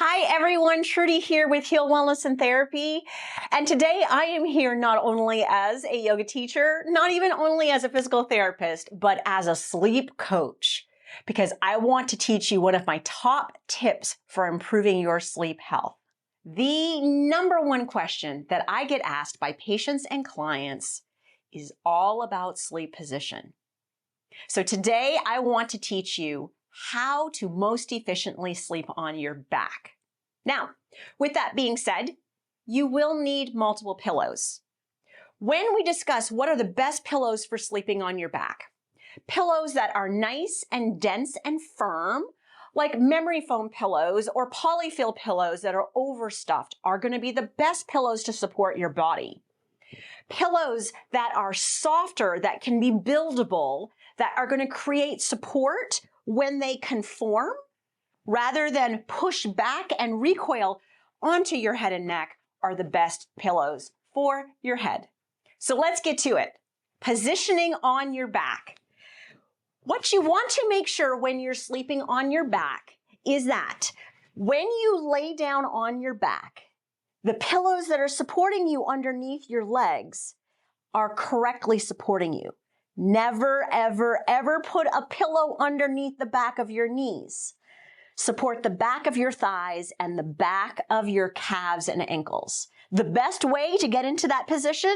Hi everyone, Trudy here with Heal Wellness and Therapy. And today I am here not only as a yoga teacher, not even only as a physical therapist, but as a sleep coach, because I want to teach you one of my top tips for improving your sleep health. The number one question that I get asked by patients and clients is all about sleep position. So today I want to teach you how to most efficiently sleep on your back. Now, with that being said, you will need multiple pillows. When we discuss what are the best pillows for sleeping on your back, pillows that are nice and dense and firm, like memory foam pillows or polyfill pillows that are overstuffed, are going to be the best pillows to support your body. Pillows that are softer, that can be buildable, that are going to create support when they conform, rather than push back and recoil onto your head and neck, are the best pillows for your head. So let's get to it. Positioning on your back. What you want to make sure when you're sleeping on your back is that when you lay down on your back, the pillows that are supporting you underneath your legs are correctly supporting you. Never, ever, ever put a pillow underneath the back of your knees. Support the back of your thighs and the back of your calves and ankles. The best way to get into that position,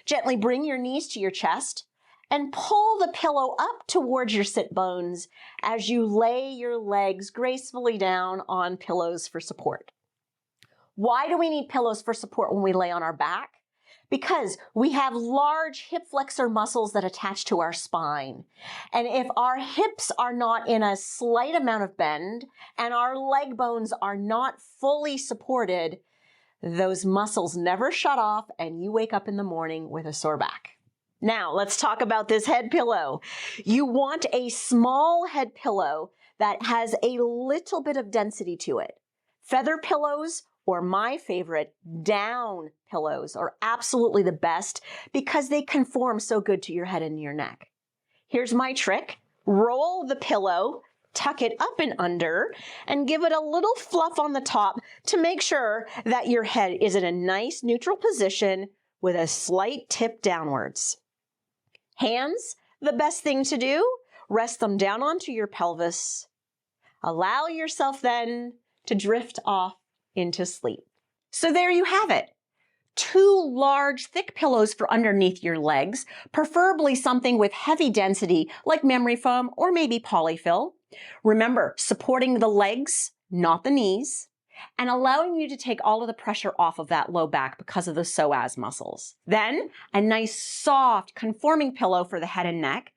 gently bring your knees to your chest and pull the pillow up towards your sit bones as you lay your legs gracefully down on pillows for support. Why do we need pillows for support when we lay on our back? Because we have large hip flexor muscles that attach to our spine. And if our hips are not in a slight amount of bend and our leg bones are not fully supported, those muscles never shut off and you wake up in the morning with a sore back. Now, let's talk about this head pillow. You want a small head pillow that has a little bit of density to it. Feather pillows, or my favorite, down pillows, are absolutely the best because they conform so good to your head and your neck. Here's my trick. Roll the pillow, tuck it up and under, and give it a little fluff on the top to make sure that your head is in a nice neutral position with a slight tip downwards. Hands, the best thing to do, rest them down onto your pelvis. Allow yourself then to drift off into sleep. So there you have it. 2 large, thick pillows for underneath your legs, preferably something with heavy density like memory foam or maybe polyfill. Remember, supporting the legs, not the knees, and allowing you to take all of the pressure off of that low back because of the psoas muscles. Then, a nice, soft, conforming pillow for the head and neck,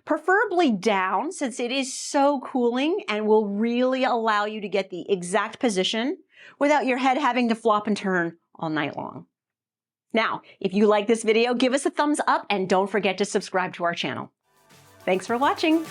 preferably down since it is so cooling and will really allow you to get the exact position without your head having to flop and turn all night long. Now, if you like this video, give us a thumbs up and don't forget to subscribe to our channel. Thanks for watching.